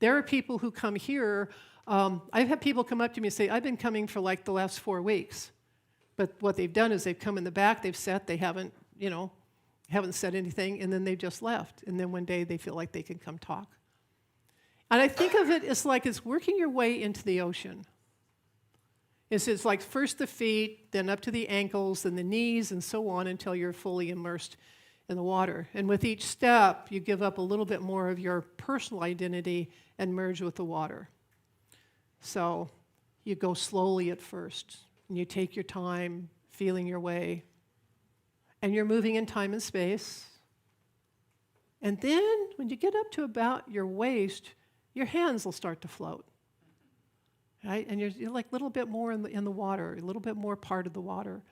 There are people who come here. I've had people come up to me and say, I've been coming for like the last 4 weeks. But what they've done is they've come in the back, they've sat, they haven't said anything, and then they've just left. And then one day they feel like they can come talk. And I think of it as like it's working your way into the ocean. It's like first the feet, then up to the ankles, then the knees, and so on until you're fully immersed in the water. And with each step, you give up a little bit more of your personal identity and merge with the water. So you go slowly at first, and you take your time, feeling your way, and you're moving in time and space. And then when you get up to about your waist, your hands will start to float, right? And you're like a little bit more in the water, a little bit more part of the water.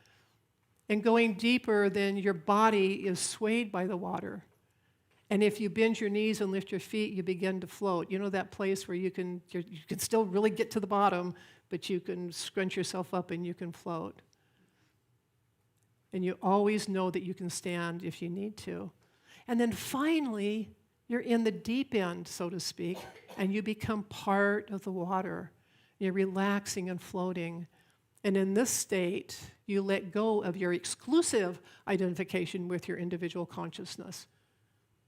And going deeper, then your body is swayed by the water. And if you bend your knees and lift your feet, you begin to float. You know that place where you can still really get to the bottom, but you can scrunch yourself up and you can float. And you always know that you can stand if you need to. And then finally, you're in the deep end, so to speak, and you become part of the water. You're relaxing and floating. And in this state, you let go of your exclusive identification with your individual consciousness.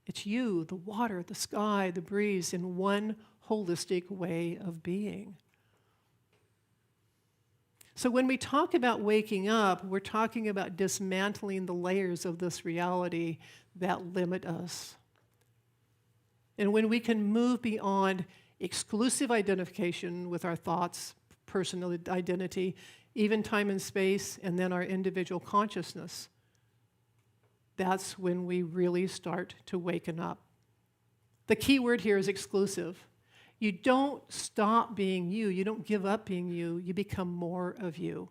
It's you, the water, the sky, the breeze, in one holistic way of being. So when we talk about waking up, we're talking about dismantling the layers of this reality that limit us. And when we can move beyond exclusive identification with our thoughts, personal identity, even time and space, and then our individual consciousness, that's when we really start to waken up. The key word here is exclusive. You don't stop being you. You don't give up being you. You become more of you.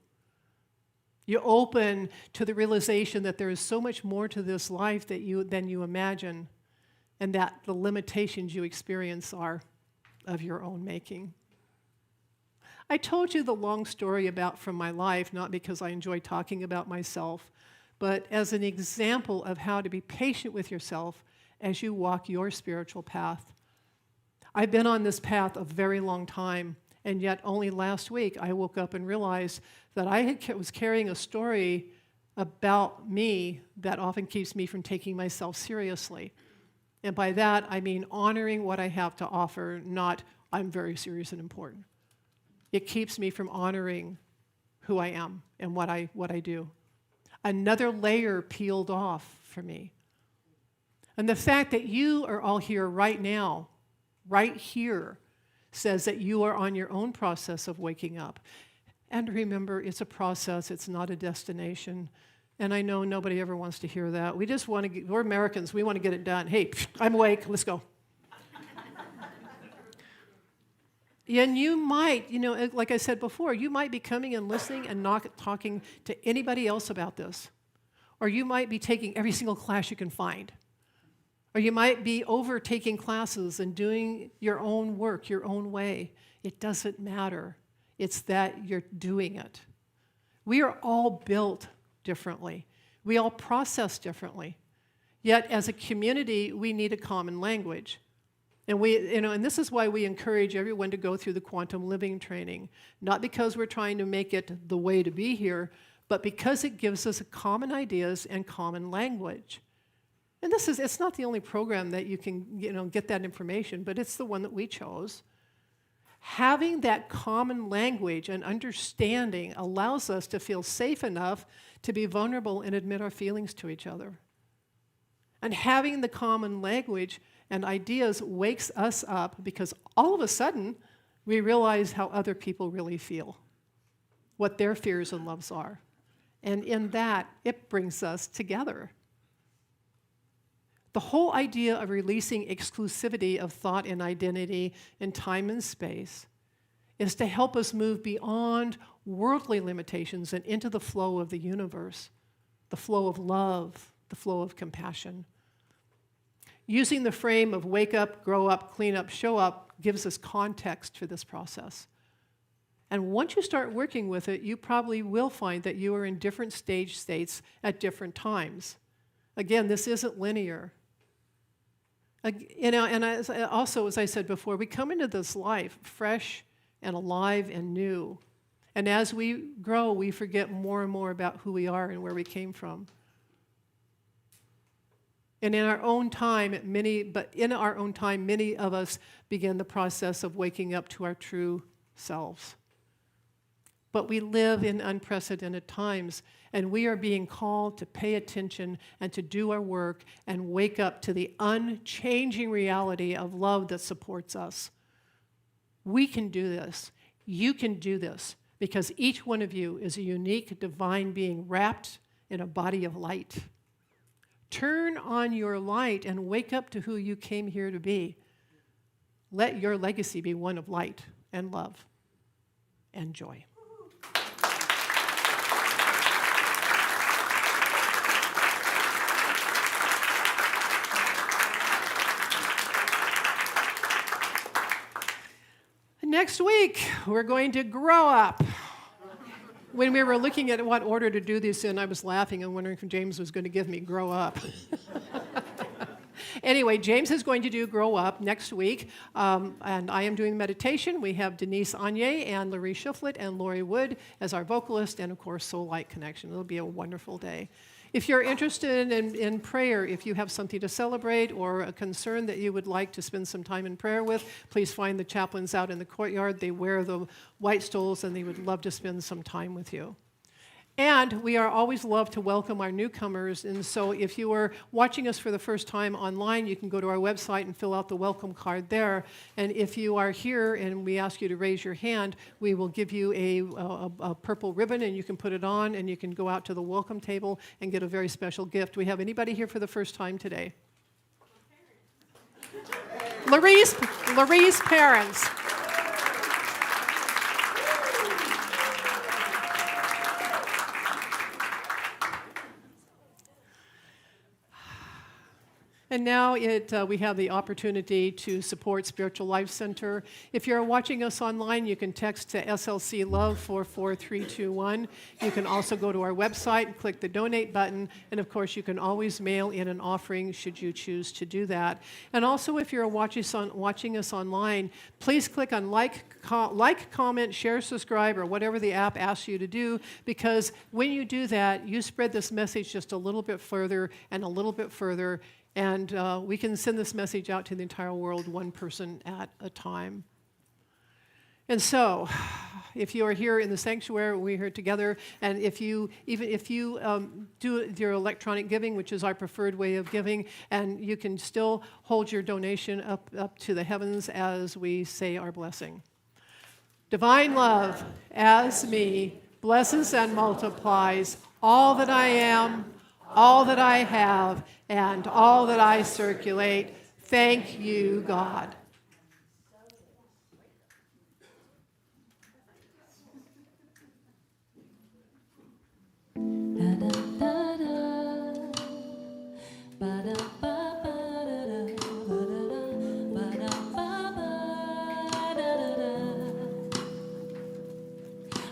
You open to the realization that there is so much more to this life than you imagine, and that the limitations you experience are of your own making. I told you the long story from my life, not because I enjoy talking about myself, but as an example of how to be patient with yourself as you walk your spiritual path. I've been on this path a very long time, and yet only last week I woke up and realized that I was carrying a story about me that often keeps me from taking myself seriously. And by that, I mean honoring what I have to offer, not I'm very serious and important. It keeps me from honoring who I am and what I do. Another layer peeled off for me. And the fact that you are all here right now, right here, says that you are on your own process of waking up. And remember, it's a process, it's not a destination. And I know nobody ever wants to hear that. We're Americans, we want to get it done. Hey, I'm awake, let's go. And you might, like I said before, you might be coming and listening and not talking to anybody else about this. Or you might be taking every single class you can find. Or you might be overtaking classes and doing your own work, your own way. It doesn't matter. It's that you're doing it. We are all built differently. We all process differently. Yet as a community, we need a common language. And and this is why we encourage everyone to go through the quantum living training, not because we're trying to make it the way to be here, but because it gives us common ideas and common language. And it's not the only program that you can, get that information, but it's the one that we chose. Having that common language and understanding allows us to feel safe enough to be vulnerable and admit our feelings to each other. And having the common language and ideas wakes us up because all of a sudden we realize how other people really feel, what their fears and loves are. And in that, it brings us together. The whole idea of releasing exclusivity of thought and identity in time and space is to help us move beyond worldly limitations and into the flow of the universe. the flow of love, the flow of compassion. Using the frame of wake up, grow up, clean up, show up gives us context for this process. And once you start working with it, you probably will find that you are in different stage states at different times. Again, this isn't linear. And as I said before, we come into this life fresh and alive and new. And as we grow, we forget more and more about who we are and where we came from. And in our own time, many of us begin the process of waking up to our true selves. But we live in unprecedented times, and we are being called to pay attention and to do our work and wake up to the unchanging reality of love that supports us. We can do this. You can do this, because each one of you is a unique divine being wrapped in a body of light. Turn on your light and wake up to who you came here to be. Let your legacy be one of light and love and joy. Next week, we're going to grow up. When we were looking at what order to do these in, I was laughing and wondering if James was going to give me grow up. Anyway, James is going to do grow up next week, and I am doing meditation. We have Denise Anye and Larry Schifflet and Lori Wood as our vocalist, and of course, Soul Light Connection. It'll be a wonderful day. If you're interested in prayer, if you have something to celebrate or a concern that you would like to spend some time in prayer with, please find the chaplains out in the courtyard. They wear the white stoles, and they would love to spend some time with you. And we are always love to welcome our newcomers. And so if you are watching us for the first time online, you can go to our website and fill out the welcome card there. And if you are here and we ask you to raise your hand, we will give you a purple ribbon, and you can put it on, and you can go out to the welcome table and get a very special gift. We have anybody here for the first time today? Larry's parents. And now we have the opportunity to support Spiritual Life Center. If you're watching us online, you can text to SLC Love 44321. You can also go to our website and click the donate button. And of course, you can always mail in an offering should you choose to do that. And also, if you're watching us online, please click on like, comment, share, subscribe, or whatever the app asks you to do, because when you do that, you spread this message just a little bit further and a little bit further. And we can send this message out to the entire world, one person at a time. And so, if you are here in the sanctuary, we're here together. And if you do your electronic giving, which is our preferred way of giving, and you can still hold your donation up to the heavens as we say our blessing. Divine love, as me, blesses and multiplies all that I am, all that I have, and all that I circulate. Thank you, God.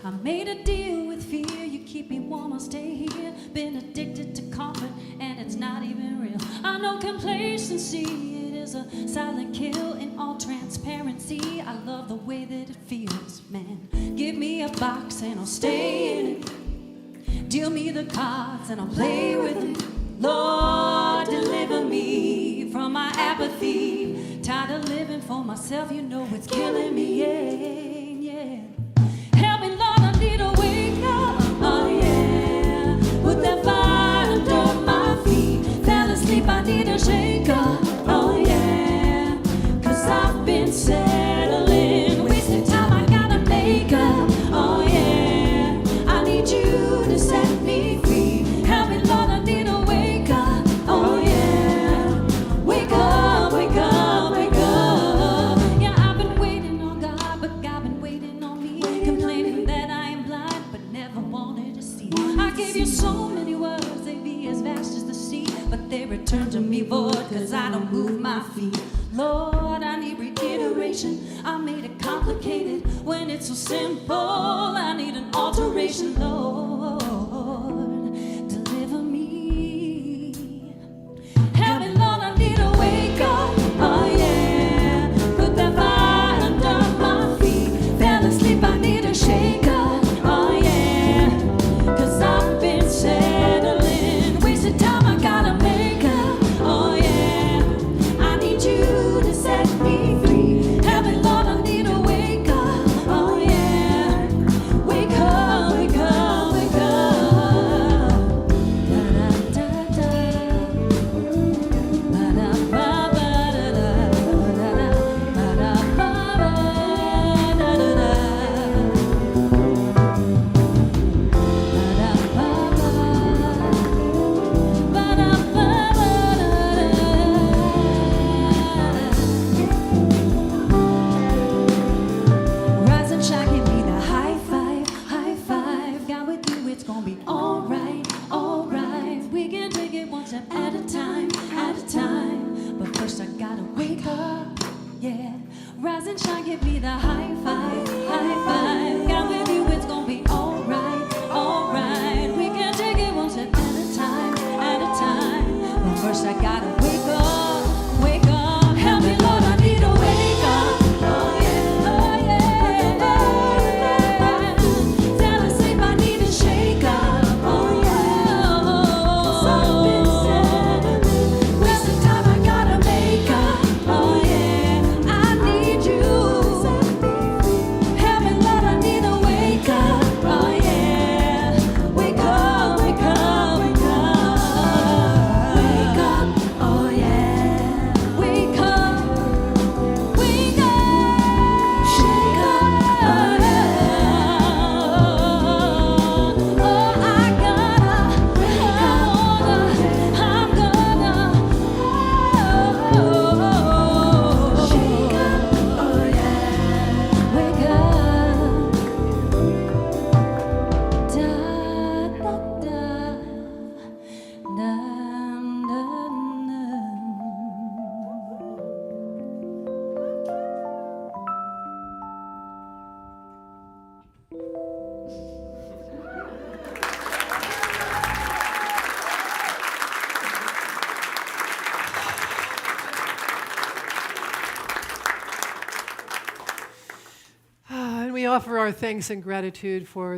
I made a deal with fear, you keep me warm, I'll stay here. Been addicted to comfort, and it's not even real. I know complacency, it is a silent kill. In all transparency, I love the way that it feels, man. Give me a box and I'll stay in it. Deal me the cards and I'll play with it. Lord, deliver me from my apathy. Tired of living for myself, you know it's killing me, yeah, yeah. Help me, Lord, I need a wake up, oh yeah. Put that fire under my feet. Fell asleep, I need a shake up, oh yeah. 'Cause I've been settling, wasting time, I gotta make up, oh yeah. I need you to set me free. Help me, Lord, I need a wake up, oh yeah. Wake up, wake up, wake up. Yeah, I've been waiting on God, but God feet. Lord, I need reiteration. I made it complicated when it's so simple. I need an alteration, Lord. Deliver me. Help me, Lord, I need a wake up. Oh, yeah. Put that fire under my feet. Fell asleep, I need a shake up. Oh, yeah. 'Cause I've been settling. Wasted time, I gotta make up. Oh, yeah. I need you to set me free. Help me, Lord, I need a wake up. Oh, yeah. Wake up, wake up, wake up. Da-da-da-da. Ba-da-ba-ba-da-da. Rise and shine, give me the high five, high five. God, with you it's gonna be alright, alright. We can take it one step at a time, at a time. But first I gotta wake up, yeah. Rise and shine, give me the high five, high five. God, with you it's gonna be alright, alright. We can take it one step at a time, at a time. But first I gotta wake up, wake up. Help me, Lord, I need a wake up. Oh yeah, oh yeah. Fell asleep, I need a shake up. Oh yeah. 'Cause I've been settling. Wasting time, I gotta make up. Oh yeah. I need you. Help me, Lord, I need a wake up. Oh yeah. Wake up, wake up, wake up. Wake up, oh yeah. Wake up, wake up. Shake up, oh yeah. Oh, I gotta wake up. I'm gonna shake up, oh yeah. Wake up. Da da da. Dum dum And we offer our thanks and gratitude for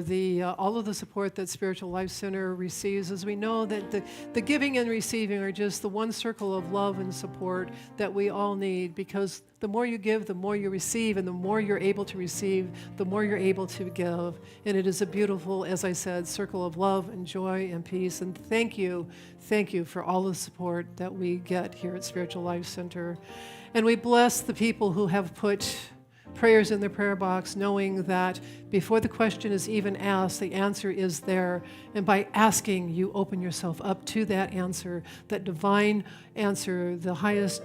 all of the support that Spiritual Life Center receives, as we know that the giving and receiving are just the one circle of love and support that we all need, because the more you give, the more you receive, and the more you're able to receive, the more you're able to give. And it is a beautiful, as I said, circle of love and joy and peace. And thank you for all the support that we get here at Spiritual Life Center. And we bless the people who have put prayers in their prayer box, knowing that before the question is even asked, the answer is there. And by asking, you open yourself up to that answer, that divine answer, the highest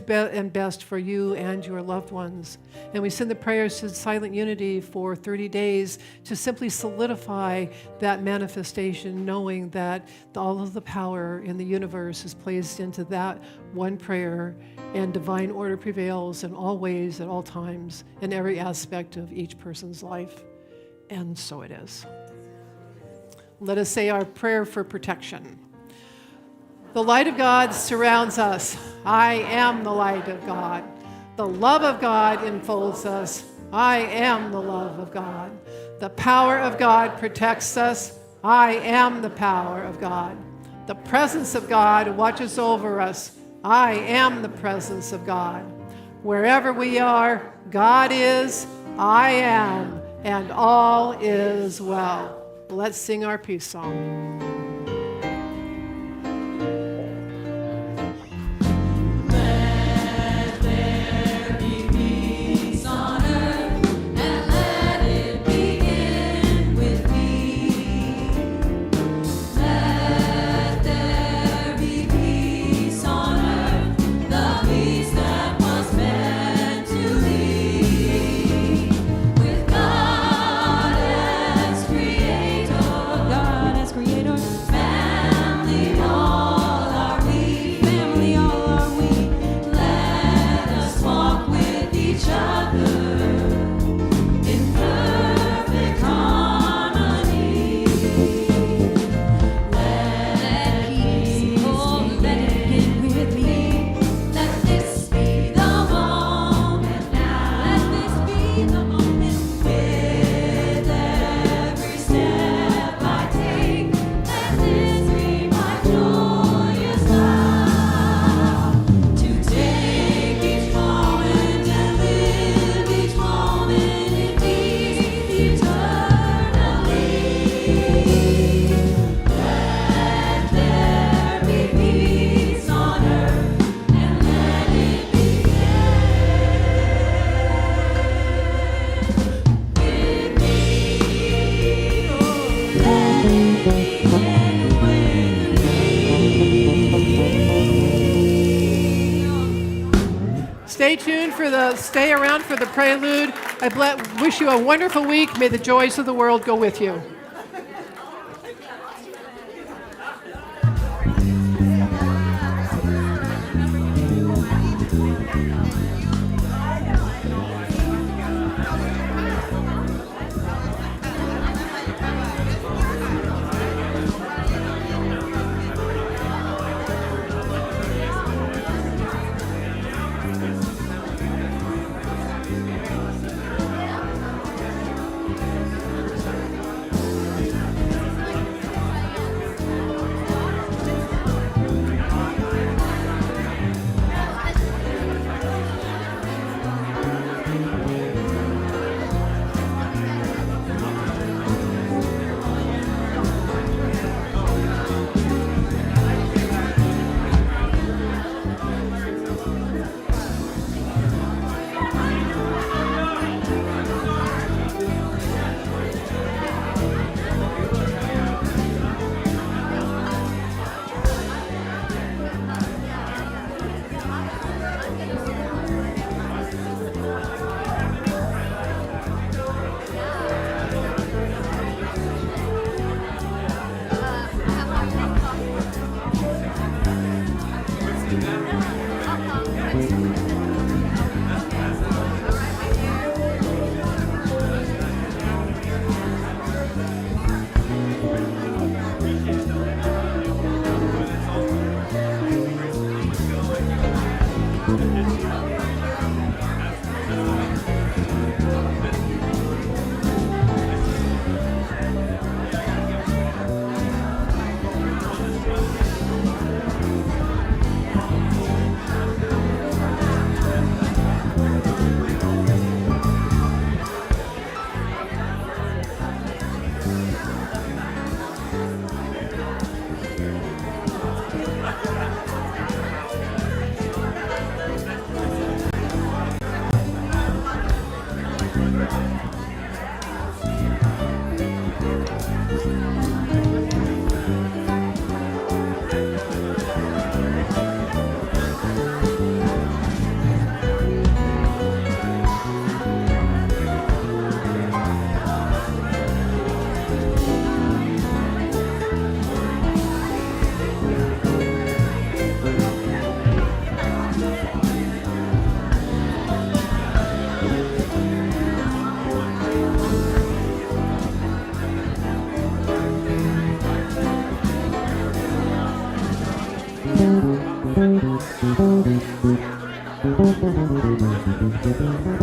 and best for you and your loved ones. And we send the prayers to Silent Unity for 30 days to simply solidify that manifestation, knowing that all of the power in the universe is placed into that one prayer, and divine order prevails in all ways, at all times, in every aspect of each person's life. And so it is. Let us say our prayer for protection. The light of God surrounds us. I am the light of God. The love of God enfolds us. I am the love of God. The power of God protects us. I am the power of God. The presence of God watches over us. I am the presence of God. Wherever we are, God is, I am, and all is well. Let's sing our peace song. God as creator. stay tuned stay around for the prelude. Wish you a wonderful week. May the joys of the world go with you. Thank you.